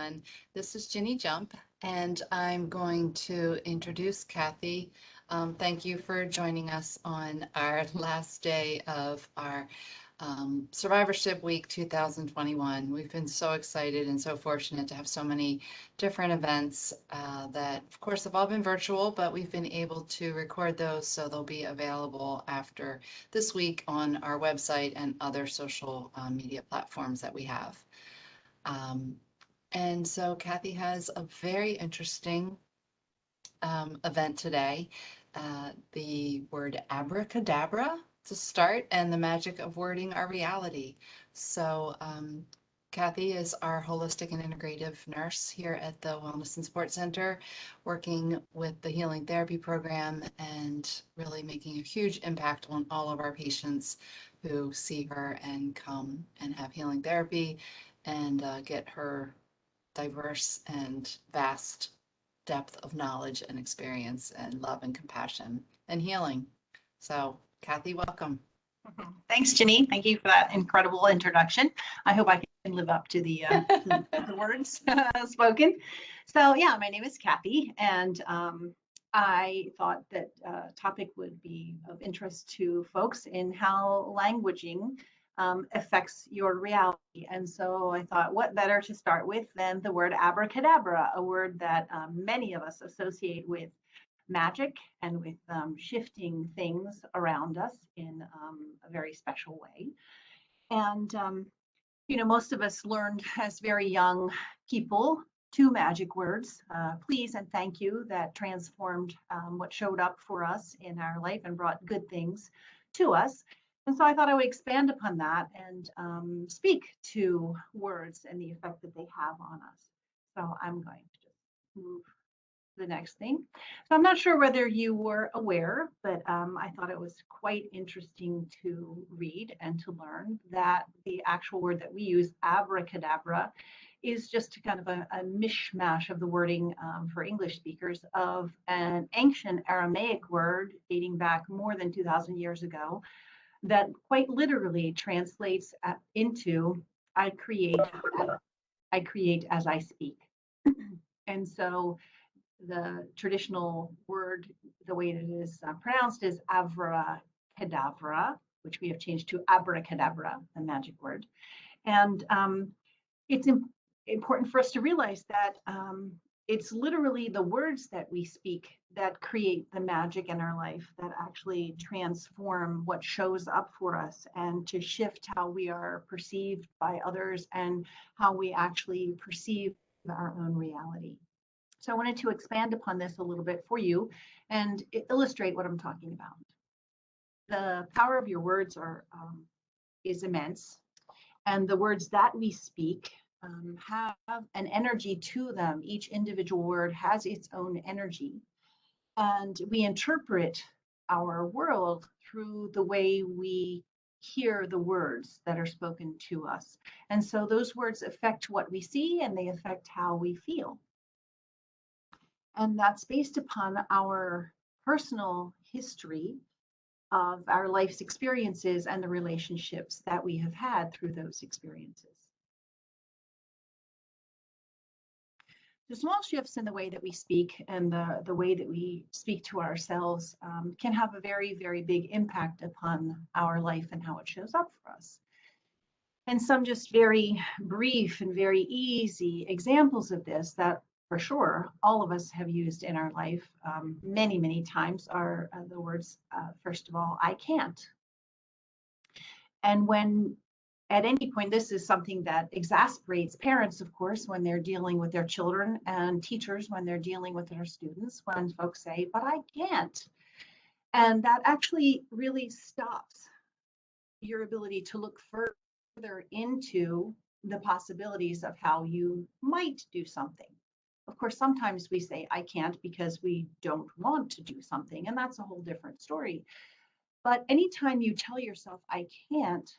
everyone. This is Ginny Jump, and I'm going to introduce Kathy. Thank you for joining us on our last day of our Survivorship Week 2021. We've been so excited and so fortunate to have so many different events that, of course, have all been virtual, but we've been able to record those so they'll be available after this week on our website and other social media platforms that we have. Um, and so Kathy has a very interesting event today. The word abracadabra to start and the magic of wording our reality. So Kathy is our holistic and integrative nurse here at the Wellness and Sports Center, working with the healing therapy program and really making a huge impact on all of our patients who see her and come and have healing therapy and get her diverse and vast depth of knowledge and experience and love and compassion and healing. So, Kathy, welcome. Thanks, Ginny. Thank you for that incredible introduction. I hope I can live up to the words spoken. So yeah, my name is Kathy, and I thought that topic would be of interest to folks in how languaging affects your reality. And so I thought, what better to start with than the word abracadabra, a word that many of us associate with magic and with shifting things around us in a very special way. And, most of us learned as very young people two magic words, please and thank you, that transformed what showed up for us in our life and brought good things to us. And so I thought I would expand upon that and speak to words and the effect that they have on us. So I'm going to just move the next thing. So I'm not sure whether you were aware, but I thought it was quite interesting to read and to learn that the actual word that we use, abracadabra, is just kind of a mishmash of the wording for English speakers of an ancient Aramaic word dating back more than 2,000 years ago that quite literally translates into I create as I speak. And so the traditional word, the way it is pronounced, is abracadabra, which we have changed to abracadabra, the magic word. And it's important for us to realize that it's literally the words that we speak that create the magic in our life, that actually transform what shows up for us and to shift how we are perceived by others and how we actually perceive our own reality. So I wanted to expand upon this a little bit for you and illustrate what I'm talking about. The power of your words is immense, and the words that we speak have an energy to them. Each individual word has its own energy, and we interpret our world through the way we hear the words that are spoken to us. And so those words affect what we see and they affect how we feel. And that's based upon our personal history of our life's experiences and the relationships that we have had through those experiences. The small shifts in the way that we speak and the way that we speak to ourselves can have a very, very big impact upon our life and how it shows up for us. And some just very brief and very easy examples of this that for sure all of us have used in our life many, many times are the words, first of all, I can't. And when at any point, this is something that exasperates parents, of course, when they're dealing with their children, and teachers when they're dealing with their students, when folks say, but I can't. And that actually really stops your ability to look further into the possibilities of how you might do something. Of course, sometimes we say, I can't because we don't want to do something, and that's a whole different story. But anytime you tell yourself, I can't,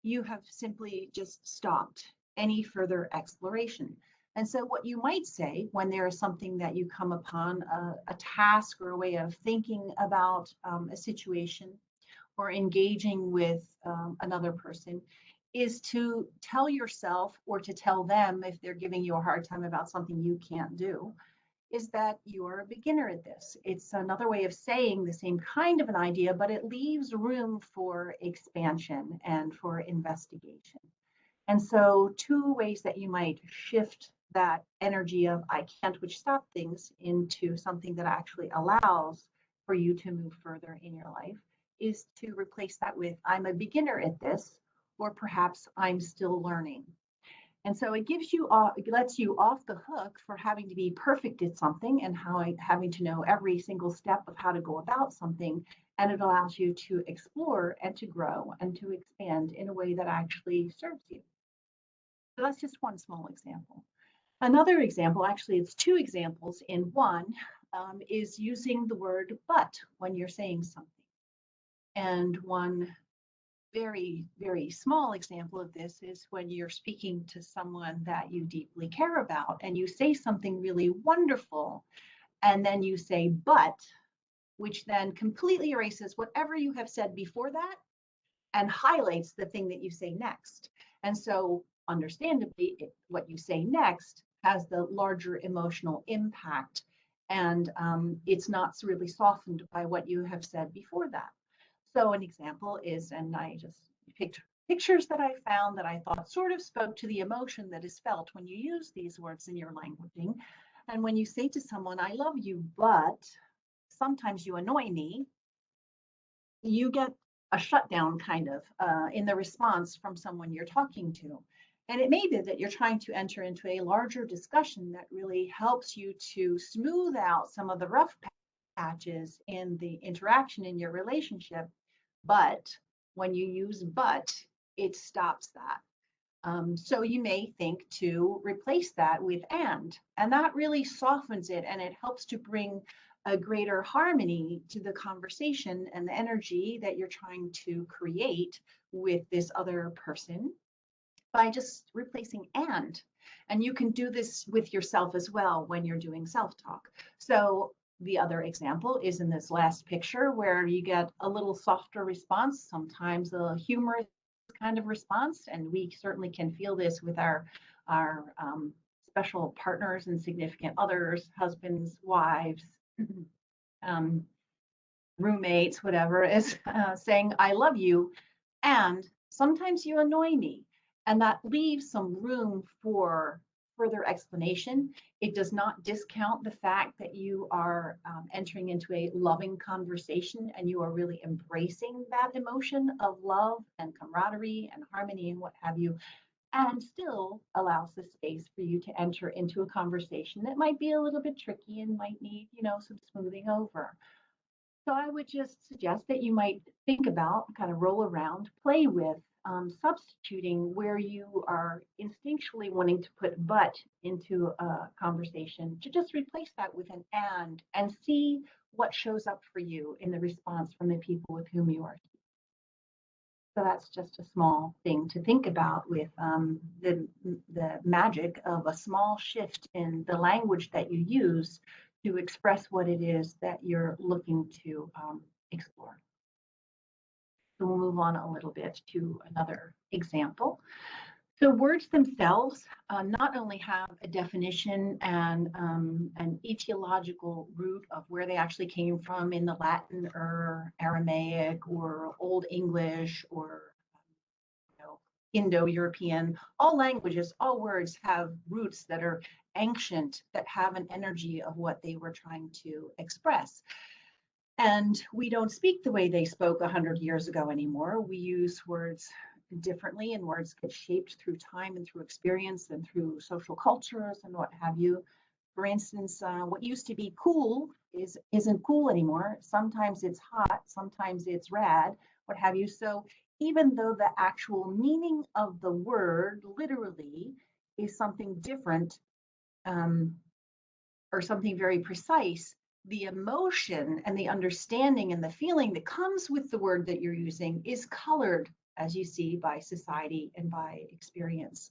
you have simply just stopped any further exploration. And so what you might say when there is something that you come upon, a task or a way of thinking about a situation or engaging with another person, is to tell yourself, or to tell them if they're giving you a hard time about something you can't do, is that you're a beginner at this. It's another way of saying the same kind of an idea, but it leaves room for expansion and for investigation. And so, two ways that you might shift that energy of I can't, which stop things, into something that actually allows for you to move further in your life is to replace that with I'm a beginner at this, or perhaps I'm still learning. And so it gives you, it lets you off the hook for having to be perfect at something and having to know every single step of how to go about something. And it allows you to explore and to grow and to expand in a way that actually serves you. So that's just one small example. Another example, actually, it's two examples in one, is using the word but when you're saying something. And one very, very small example of this is when you're speaking to someone that you deeply care about and you say something really wonderful, and then you say but, which then completely erases whatever you have said before that and highlights the thing that you say next. And so, understandably, what you say next has the larger emotional impact, and it's not really softened by what you have said before that. So, an example is, and I just picked pictures that I found that I thought sort of spoke to the emotion that is felt when you use these words in your languaging. And when you say to someone, I love you, but sometimes you annoy me, you get a shutdown kind of in the response from someone you're talking to. And it may be that you're trying to enter into a larger discussion that really helps you to smooth out some of the rough patches in the interaction in your relationship. But when you use but, it stops that. So you may think to replace that with and that really softens it and it helps to bring a greater harmony to the conversation and the energy that you're trying to create with this other person by just replacing and. And you can do this with yourself as well when you're doing self-talk. So the other example is in this last picture where you get a little softer response, sometimes a humorous kind of response, and we certainly can feel this with our special partners and significant others, husbands, wives, um, roommates, whatever, is saying, I love you. And sometimes you annoy me. And that leaves some room for further explanation. It does not discount the fact that you are entering into a loving conversation and you are really embracing that emotion of love and camaraderie and harmony and what have you, and still allows the space for you to enter into a conversation that might be a little bit tricky and might need, some smoothing over. So I would just suggest that you might think about, kind of roll around, play with substituting where you are instinctually wanting to put but into a conversation, to just replace that with an and see what shows up for you in the response from the people with whom you are. So that's just a small thing to think about with the magic of a small shift in the language that you use to express what it is that you're looking to explore. So we'll move on a little bit to another example. So words themselves not only have a definition and an etiological root of where they actually came from in the Latin or Aramaic or Old English or Indo-European, all languages, all words have roots that are ancient, that have an energy of what they were trying to express. And we don't speak the way they spoke 100 years ago anymore. We use words differently, and words get shaped through time and through experience and through social cultures and what have you. For instance, what used to be cool isn't cool anymore. Sometimes it's hot, sometimes it's rad, what have you. So even though the actual meaning of the word literally is something different, um, or something very precise, the emotion and the understanding and the feeling that comes with the word that you're using is colored, as you see, by society and by experience.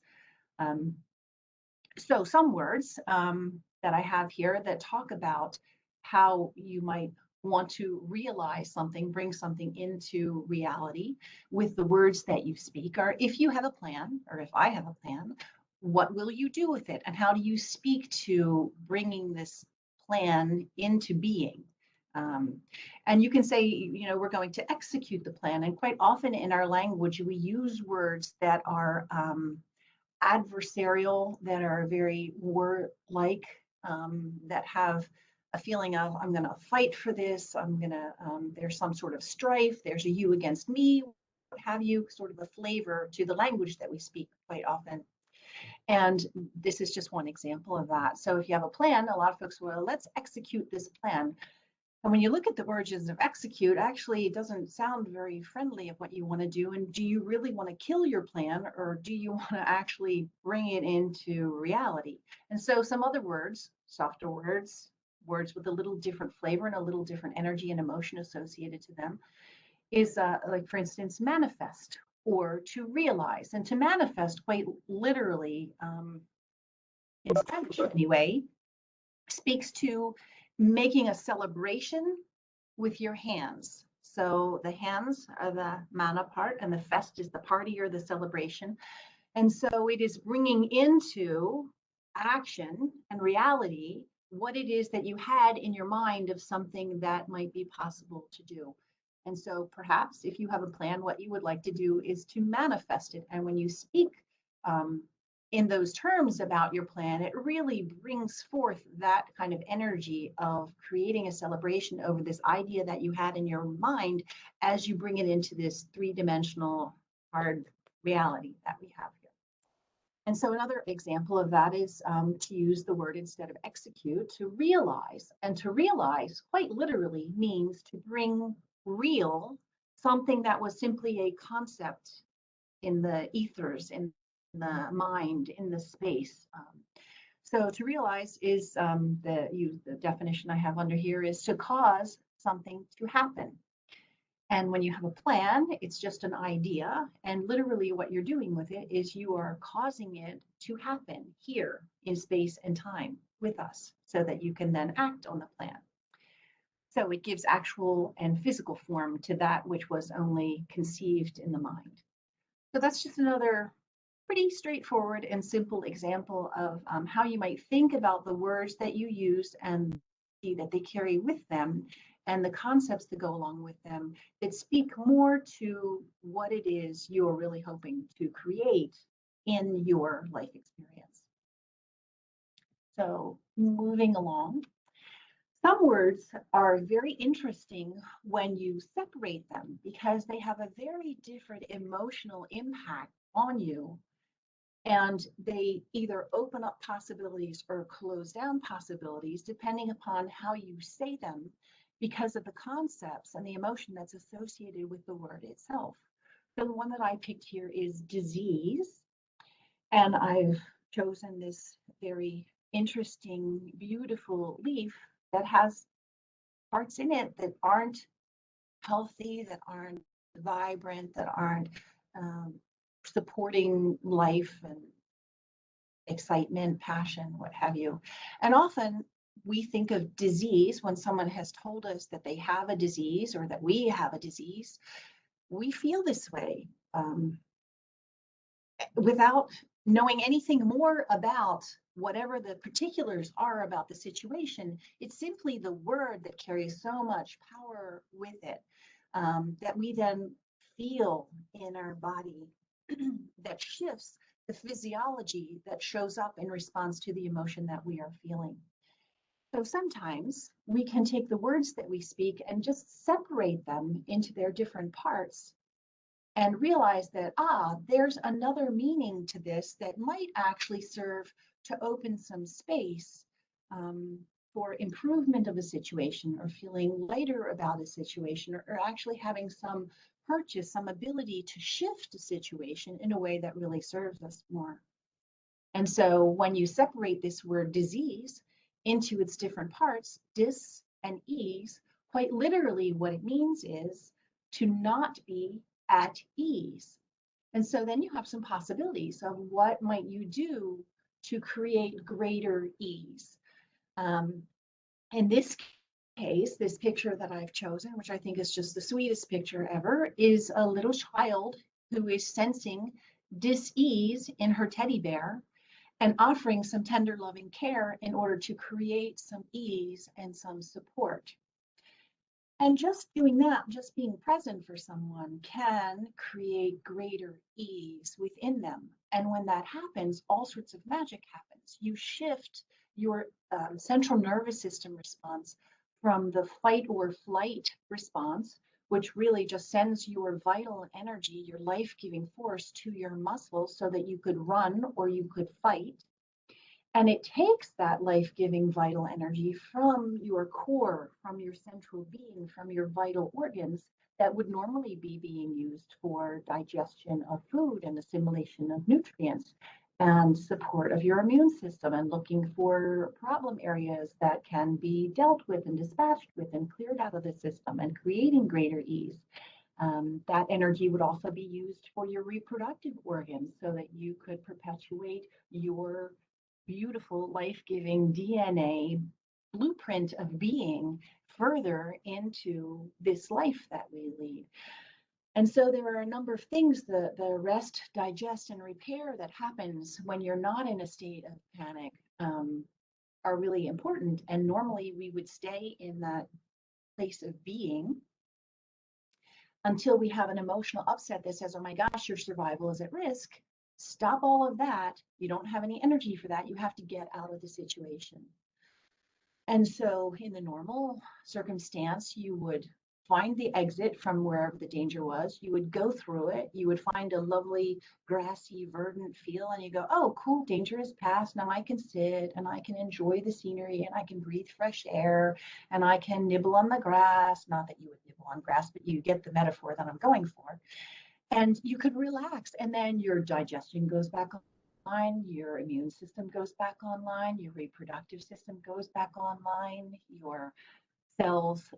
Um, so some words that I have here that talk about how you might want to realize something, bring something into reality with the words that you speak, or if you have a plan, or if I have a plan, what will you do with it? And how do you speak to bringing this plan into being? Um, and you can say, we're going to execute the plan. And quite often in our language, we use words that are adversarial, that are very war-like, that have a feeling of, I'm going to fight for this, there's some sort of strife, there's a you against me, what have you, sort of a flavor to the language that we speak quite often. And this is just one example of that. So if you have a plan, a lot of folks will, let's execute this plan. And when you look at the origins of execute, actually, it doesn't sound very friendly of what you want to do. And do you really want to kill your plan, or do you want to actually bring it into reality? And so some other words, softer words, words with a little different flavor and a little different energy and emotion associated to them, is like, for instance, manifest, or to realize. And to manifest, quite literally, in Spanish anyway, speaks to making a celebration with your hands. So the hands are the mana part, and the fest is the party or the celebration. And so it is bringing into action and reality what it is that you had in your mind of something that might be possible to do. And so perhaps if you have a plan, what you would like to do is to manifest it. And when you speak um, in those terms about your plan, it really brings forth that kind of energy of creating a celebration over this idea that you had in your mind as you bring it into this three-dimensional hard reality that we have here. And so another example of that is to use the word instead of execute, to realize. And to realize quite literally means to bring real something that was simply a concept in the ethers, in the mind, in the space. So to realize is the definition I have under here is to cause something to happen. And when you have a plan, it's just an idea. And literally what you're doing with it is you are causing it to happen here in space and time with us so that you can then act on the plan. So it gives actual and physical form to that which was only conceived in the mind. So that's just another pretty straightforward and simple example of how you might think about the words that you use and that they carry with them, and the concepts that go along with them that speak more to what it is you're really hoping to create in your life experience. So moving along, some words are very interesting when you separate them because they have a very different emotional impact on you, and they either open up possibilities or close down possibilities depending upon how you say them because of the concepts and the emotion that's associated with the word itself. So the one that I picked here is disease, and I've chosen this very interesting, beautiful leaf that has parts in it that aren't healthy, that aren't vibrant, that aren't supporting life and excitement, passion, what have you. And often we think of disease when someone has told us that they have a disease or that we have a disease. We feel this way without knowing anything more about whatever the particulars are about the situation. It's simply the word that carries so much power with it that we then feel in our body that shifts the physiology that shows up in response to the emotion that we are feeling. So sometimes we can take the words that we speak and just separate them into their different parts and realize that, there's another meaning to this that might actually serve to open some space for improvement of a situation, or feeling lighter about a situation, or actually having some purchase, some ability to shift a situation in a way that really serves us more. And so when you separate this word disease into its different parts, dis and ease, quite literally what it means is to not be at ease. And so then you have some possibilities of what might you do to create greater ease. In this case, this picture that I've chosen, which I think is just the sweetest picture ever, is a little child who is sensing dis-ease in her teddy bear and offering some tender loving care in order to create some ease and some support. And just doing that, just being present for someone can create greater ease within them. And when that happens, all sorts of magic happens. You shift your central nervous system response from the fight or flight response, which really just sends your vital energy, your life-giving force to your muscles so that you could run or you could fight. And it takes that life giving vital energy from your core, from your central being, from your vital organs that would normally be being used for digestion of food and assimilation of nutrients and support of your immune system and looking for problem areas that can be dealt with and dispatched with and cleared out of the system and creating greater ease. That energy would also be used for your reproductive organs so that you could perpetuate your beautiful life-giving DNA blueprint of being further into this life that we lead. And so there are a number of things, the rest, digest, and repair that happens when you're not in a state of panic are really important. And normally we would stay in that place of being until we have an emotional upset that says, oh my gosh, your survival is at risk. Stop all of that. You don't have any energy for that. You have to get out of the situation. And so in the normal circumstance, you would find the exit from wherever the danger was. You would go through it. You would find a lovely grassy, verdant feel, and you go, oh, cool, danger is past. Now I can sit and I can enjoy the scenery and I can breathe fresh air and I can nibble on the grass. Not that you would nibble on grass, but you get the metaphor that I'm going for. And you could relax, and then your digestion goes back online, your immune system goes back online, your reproductive system goes back online, your cells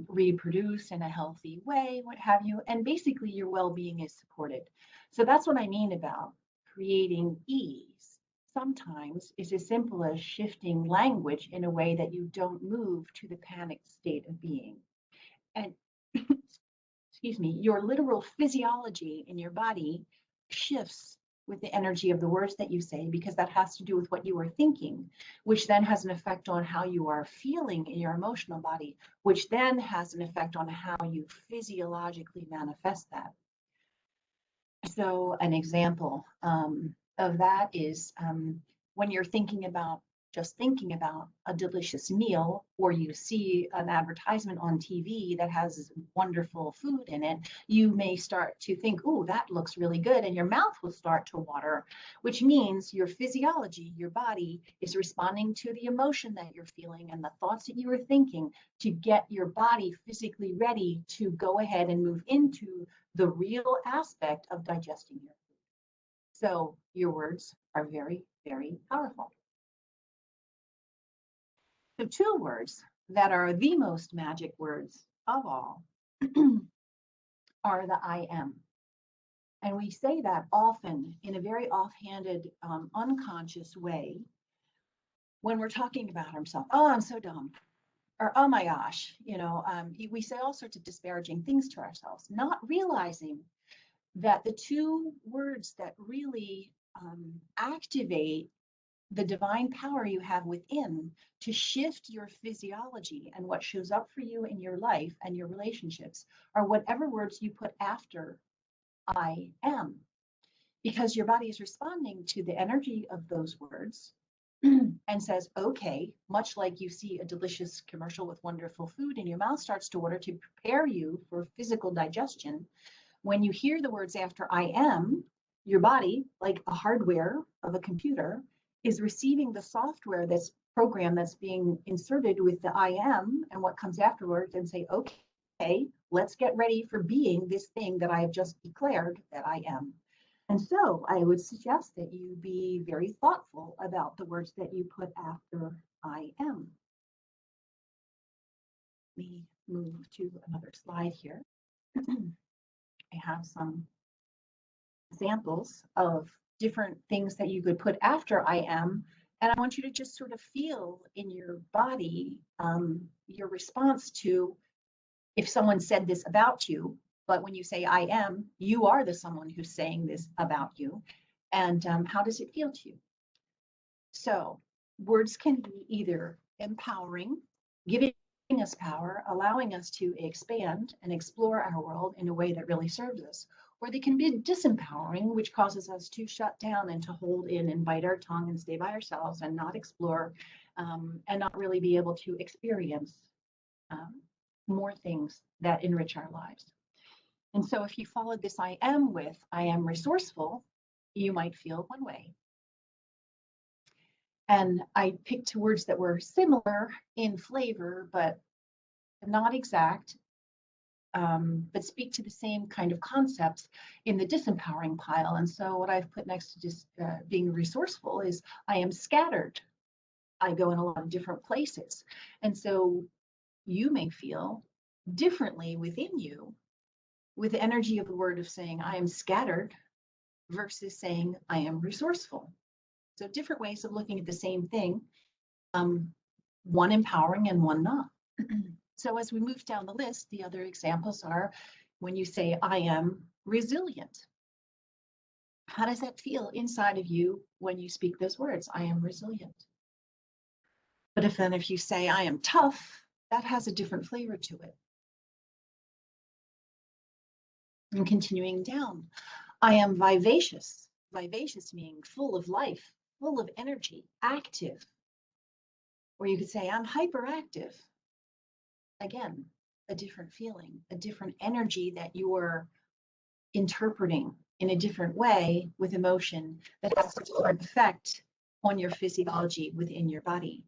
reproduce in a healthy way, what have you, and basically your well-being is supported. So that's what I mean about creating ease. Sometimes it's as simple as shifting language in a way that you don't move to the panicked state of being. And excuse me, your literal physiology in your body shifts with the energy of the words that you say, because that has to do with what you are thinking, which then has an effect on how you are feeling in your emotional body, which then has an effect on how you physiologically manifest that. So an example of that is when you're just thinking about a delicious meal, or you see an advertisement on TV that has wonderful food in it, you may start to think, oh, that looks really good, and your mouth will start to water, which means your physiology, your body is responding to the emotion that you're feeling and the thoughts that you are thinking to get your body physically ready to go ahead and move into the real aspect of digesting your food. So your words are very, very powerful. So two words that are the most magic words of all are the I am. And we say that often in a very offhanded, unconscious way when we're talking about ourselves. Oh, I'm so dumb. Or, oh my gosh, we say all sorts of disparaging things to ourselves, not realizing that the two words that really activate the divine power you have within to shift your physiology and what shows up for you in your life and your relationships are whatever words you put after I am, because your body is responding to the energy of those words and says, okay, much like you see a delicious commercial with wonderful food and your mouth starts to water to prepare you for physical digestion. When you hear the words after I am, your body, like a hardware of a computer, is receiving the software that's program that's being inserted with the I am and what comes afterwards and say, okay, let's get ready for being this thing that I have just declared that I am. And so I would suggest that you be very thoughtful about the words that you put after I am. Let me move to another slide here. I have some examples of different things that you could put after I am. And I want you to just sort of feel in your body, your response to if someone said this about you, but when you say I am, you are the someone who's saying this about you. And how does it feel to you? So words can be either empowering, giving us power, allowing us to expand and explore our world in a way that really serves us, or they can be disempowering, which causes us to shut down and to hold in and bite our tongue and stay by ourselves and not explore and not really be able to experience um, more things that enrich our lives. And so if you followed this I am with I am resourceful, you might feel one way. And I picked words that were similar in flavor, but not exact, but speak to the same kind of concepts in the disempowering pile. And so what I've put next to just being resourceful is I am scattered. I go in a lot of different places. And so you may feel differently within you with the energy of the word of saying I am scattered versus saying I am resourceful. So different ways of looking at the same thing, one empowering and one not. So as we move down the list, the other examples are when you say I am resilient. How does that feel inside of you when you speak those words? I am resilient. But if you say I am tough, that has a different flavor to it. And continuing down, I am vivacious. Vivacious meaning full of life, full of energy, active. Or you could say I'm hyperactive. Again, a different feeling, a different energy that you're interpreting in a different way with emotion that has a different effect on your physiology within your body.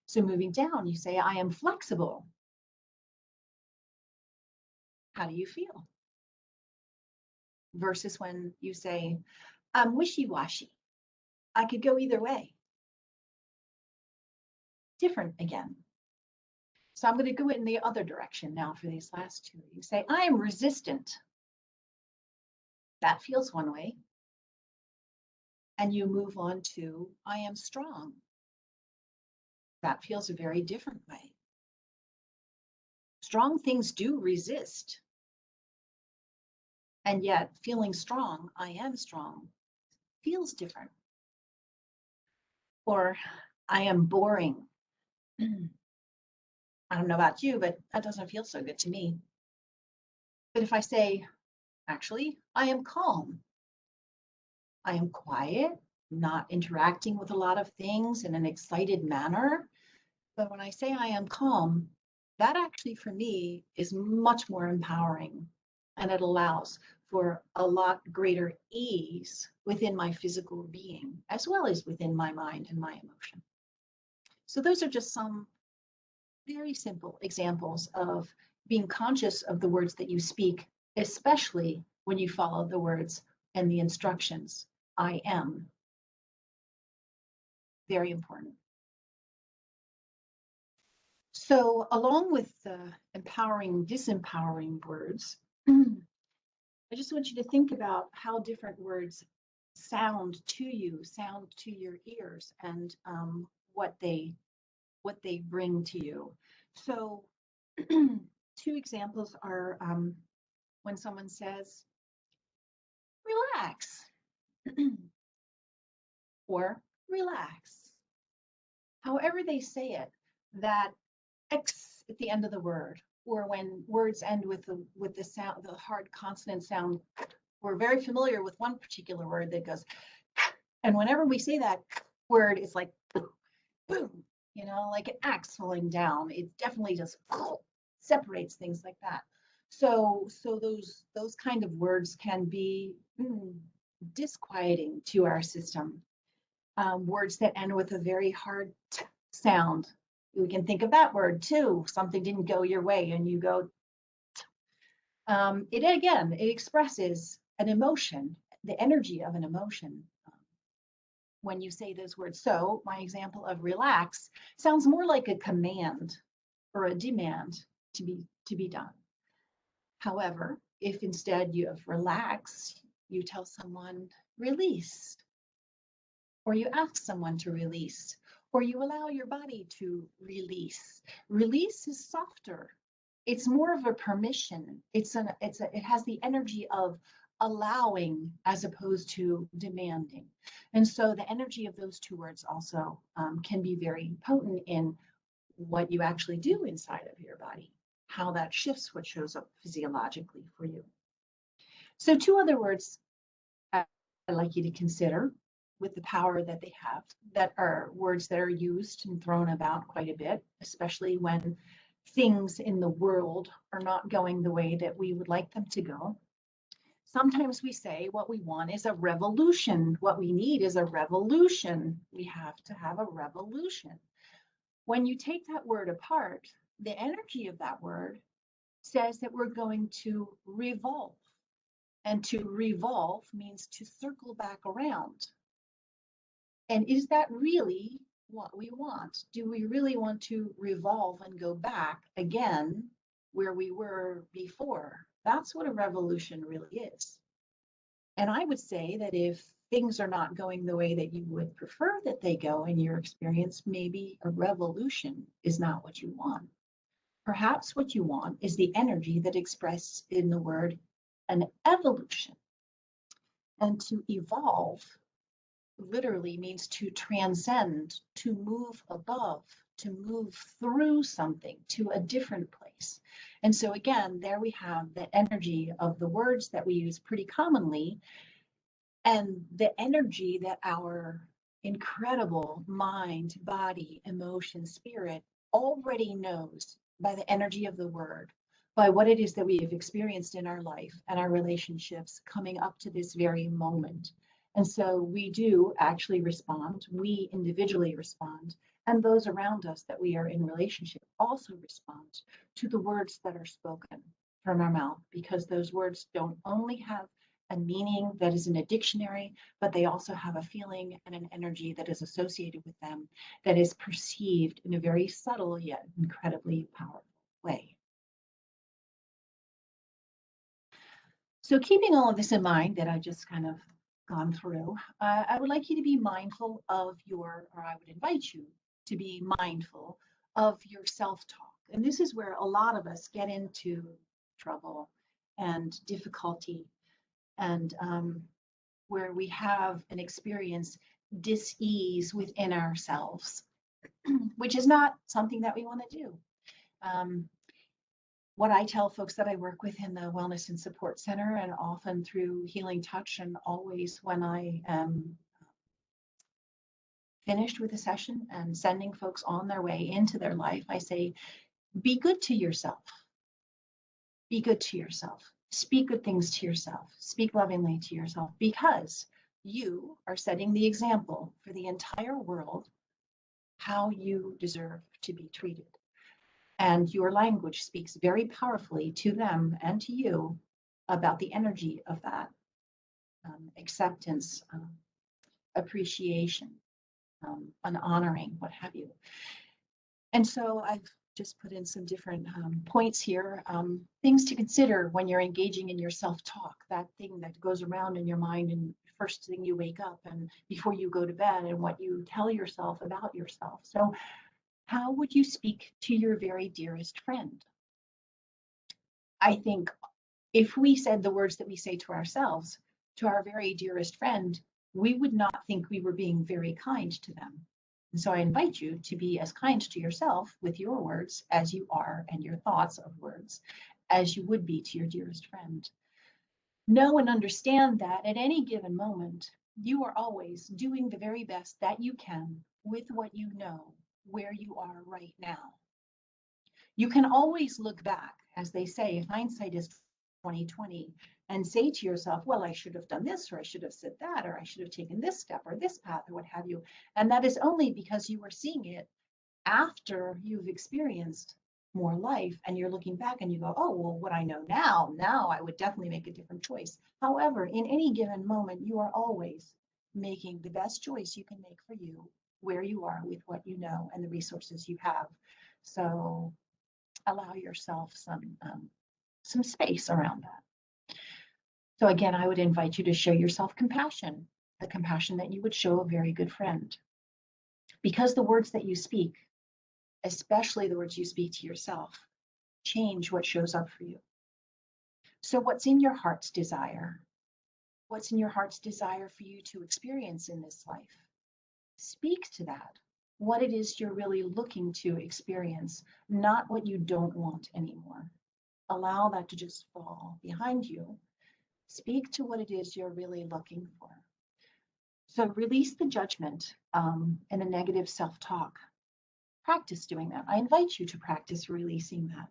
So moving down, you say, I am flexible. How do you feel? Versus when you say, I'm wishy-washy. I could go either way. Different again. So I'm going to go in the other direction now for these last two. You say, I am resistant. That feels one way. And you move on to, I am strong. That feels a very different way. Strong things do resist. And yet feeling strong, I am strong, feels different. Or I am boring. I don't know about you, but that doesn't feel so good to me. But if I say, actually, I am calm. I am quiet, not interacting with a lot of things in an excited manner. But when I say I am calm, that actually for me is much more empowering. And it allows for a lot greater ease within my physical being, as well as within my mind and my emotion. So those are just some very simple examples of being conscious of the words that you speak, especially when you follow the words and the instructions. I am. Very important. So along with the empowering, disempowering words, I just want you to think about how different words sound to you, sound to your ears, and what they bring to you. So two examples are when someone says, relax, or relax. However they say it, that X at the end of the word, or when words end with the sound, the hard consonant sound. We're very familiar with one particular word that goes, and whenever we say that word, it's like boom, you know, like an axe falling down. It definitely just separates things like that. So those kind of words can be disquieting to our system. Words that end with a very hard sound. We can think of that word too. Something didn't go your way and you go, it again, it expresses an emotion, the energy of an emotion when you say those words. So my example of relax sounds more like a command or a demand to be done. However, if instead you have relax, you tell someone release, or you ask someone to release, or you allow your body to release. Release is softer. It's more of a permission. It has the energy of allowing as opposed to demanding. And so the energy of those two words also can be very potent in what you actually do inside of your body, how that shifts what shows up physiologically for you. So two other words I'd like you to consider with the power that they have, that are words that are used and thrown about quite a bit, especially when things in the world are not going the way that we would like them to go. Sometimes we say what we want is a revolution. What we need is a revolution. We have to have a revolution. When you take that word apart, the energy of that word says that we're going to revolve. And to revolve means to circle back around. And is that really what we want? Do we really want to revolve and go back again where we were before? That's what a revolution really is. And I would say that if things are not going the way that you would prefer that they go in your experience, maybe a revolution is not what you want. Perhaps what you want is the energy that expressed in the word an evolution. And to evolve literally means to transcend, to move above, to move through something to a different place. And so again, there we have the energy of the words that we use pretty commonly, and the energy that our incredible mind, body, emotion, spirit already knows by the energy of the word, by what it is that we have experienced in our life and our relationships coming up to this very moment. And so we do actually respond, we individually respond, and those around us that we are in relationship also respond to the words that are spoken from our mouth, because those words don't only have a meaning that is in a dictionary, but they also have a feeling and an energy that is associated with them that is perceived in a very subtle yet incredibly powerful way. So keeping all of this in mind that I just kind of gone through, I would like you to be mindful of your, or I would invite you to be mindful of your self-talk. And this is where a lot of us get into trouble and difficulty, and where we have an experience dis-ease within ourselves, which is not something that we want to do. What I tell folks that I work with in the Wellness and Support Center, and often through Healing Touch, and always when I am finished with a session and sending folks on their way into their life, I say, be good to yourself. Be good to yourself. Speak good things to yourself. Speak lovingly to yourself, because you are setting the example for the entire world how you deserve to be treated. And your language speaks very powerfully to them and to you about the energy of that acceptance, appreciation, an honoring, what have you. And so I've just put in some different points here, things to consider when you're engaging in your self-talk, that thing that goes around in your mind and first thing you wake up and before you go to bed, and what you tell yourself about yourself. So how would you speak to your very dearest friend? I think if we said the words that we say to ourselves, to our very dearest friend, we would not think we were being very kind to them. And so I invite you to be as kind to yourself with your words as you are, and your thoughts of words, as you would be to your dearest friend. Know and understand that at any given moment, you are always doing the very best that you can with what you know, where you are right now. You can always look back, as they say, hindsight is 2020, and say to yourself, well, I should have done this, or I should have said that, or I should have taken this step or this path, or what have you. And that is only because you are seeing it after you've experienced more life, and you're looking back and you go, oh, well, what I know now I would definitely make a different choice. However, in any given moment, you are always making the best choice you can make for you, where you are with what you know and the resources you have. So allow yourself some space around that. So again, I would invite you to show yourself compassion, the compassion that you would show a very good friend. because the words that you speak, especially the words you speak to yourself, change what shows up for you. So what's in your heart's desire? What's in your heart's desire for you to experience in this life? Speak to that. What it is you're really looking to experience, not what you don't want anymore. Allow that to just fall behind you. Speak to what it is you're really looking for. So release the judgment and the negative self-talk. Practice doing that. I invite you to practice releasing that.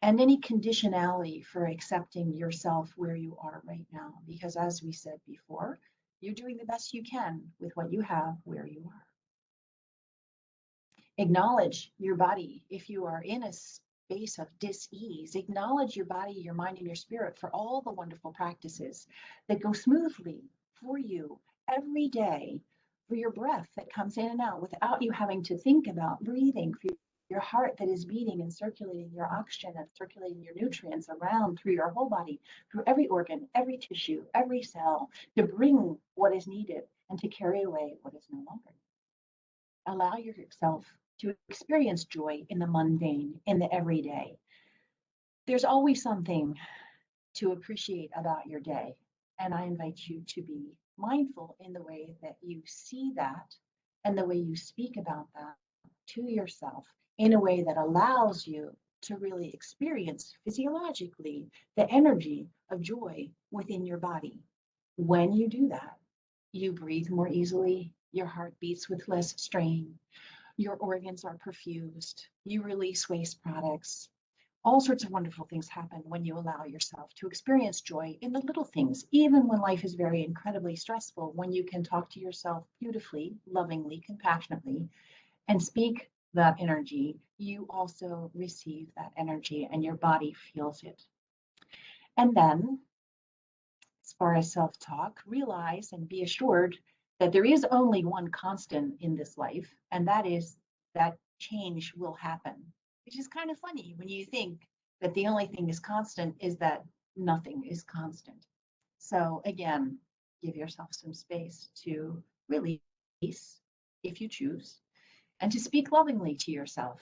And any conditionality for accepting yourself where you are right now. Because as we said before, you're doing the best you can with what you have where you are. Acknowledge your body. If you are in a space of dis-ease, acknowledge your body, your mind, and your spirit for all the wonderful practices that go smoothly for you every day, for your breath that comes in and out without you having to think about breathing, for your heart that is beating and circulating your oxygen and circulating your nutrients around through your whole body, through every organ, every tissue, every cell, to bring what is needed and to carry away what is no longer. Allow yourself to experience joy in the mundane, in the everyday. There's always something to appreciate about your day. And I invite you to be mindful in the way that you see that and the way you speak about that to yourself in a way that allows you to really experience physiologically the energy of joy within your body. When you do that, you breathe more easily, your heart beats with less strain, your organs are perfused, you release waste products. All sorts of wonderful things happen when you allow yourself to experience joy in the little things, even when life is very incredibly stressful, when you can talk to yourself beautifully, lovingly, compassionately, and speak that energy, you also receive that energy and your body feels it. And then, as far as self-talk, realize and be assured that there is only one constant in this life, and that is that change will happen, which is kind of funny when you think that the only thing is constant is that nothing is constant. So again, give yourself some space to release if you choose, and to speak lovingly to yourself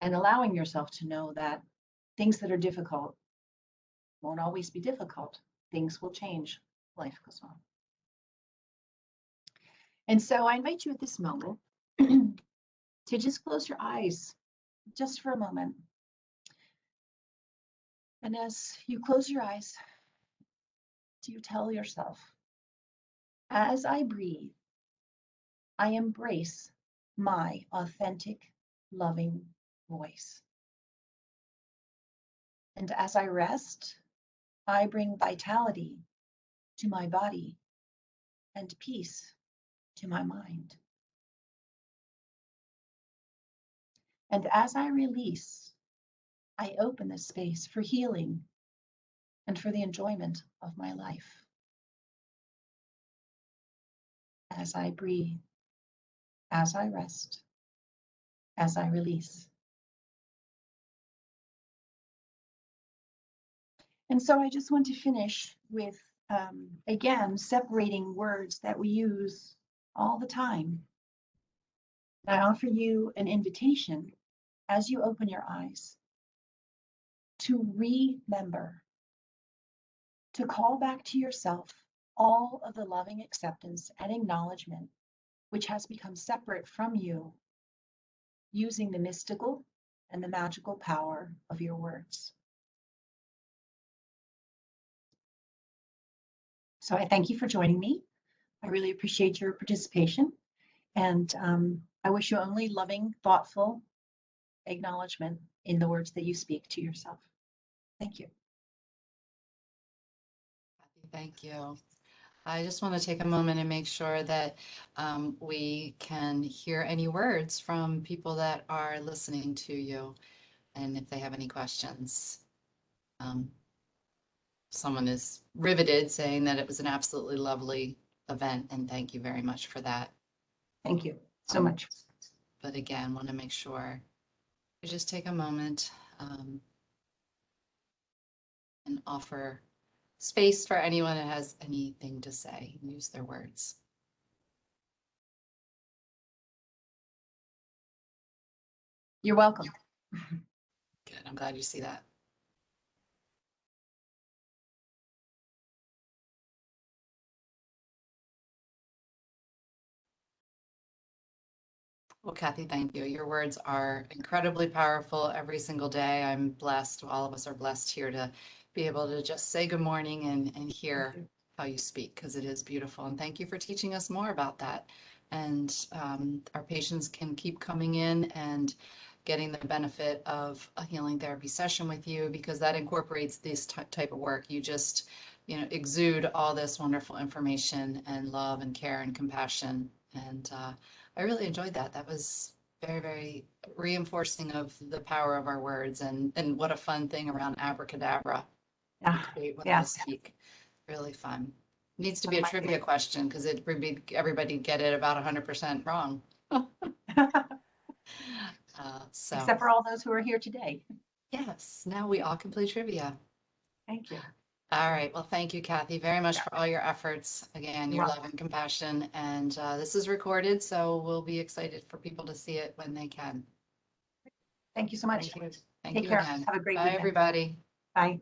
and allowing yourself to know that things that are difficult won't always be difficult. Things will change. Life goes on. And so I invite you at this moment to just close your eyes just for a moment. And as you close your eyes, do you tell yourself, as I breathe, I embrace my authentic, loving voice. And as I rest, I bring vitality to my body and peace to my mind. And as I release, I open the space for healing and for the enjoyment of my life. As I breathe, as I rest, as I release. And so I just want to finish with, again, separating words that we use all the time. I offer you an invitation as you open your eyes to remember, to call back to yourself all of the loving acceptance and acknowledgement which has become separate from you, using the mystical and the magical power of your words. So I thank you for joining me. I really appreciate your participation. And I wish you only loving, thoughtful acknowledgement in the words that you speak to yourself. Thank you. Thank you. I just want to take a moment and make sure that we can hear any words from people that are listening to you, and if they have any questions. Um, Someone is riveted, saying that it was an absolutely lovely event, and thank you very much for that. Thank you so much. But again, want to make sure we just take a moment and offer space for anyone that has anything to say, use their words. You're welcome. Good. I'm glad you see that. Well, Kathy, thank you. Your words are incredibly powerful every single day. I'm blessed. All of us are blessed here to be able to just say good morning and hear how you speak because it is beautiful. And thank you for teaching us more about that. And our patients can keep coming in and getting the benefit of a healing therapy session with you because that incorporates this type of work. You just, exude all this wonderful information and love and care and compassion. And I really enjoyed that. That was very, very reinforcing of the power of our words and what a fun thing around abracadabra to Yeah. create when I Yes. speak. Really fun. Needs to One be of a my trivia question because everybody get it about 100% wrong. So Except for all those who are here today. yes, now we all can play trivia. Thank you. All right. Well, thank you, Kathy, very much Yeah. for all your efforts. Again, You're your love welcome. and compassion. And this is recorded, so we'll be excited for people to see it when they can. Thank you so much. Thank you. Thank Take you care. again. Have a great Bye, weekend. everybody. Bye.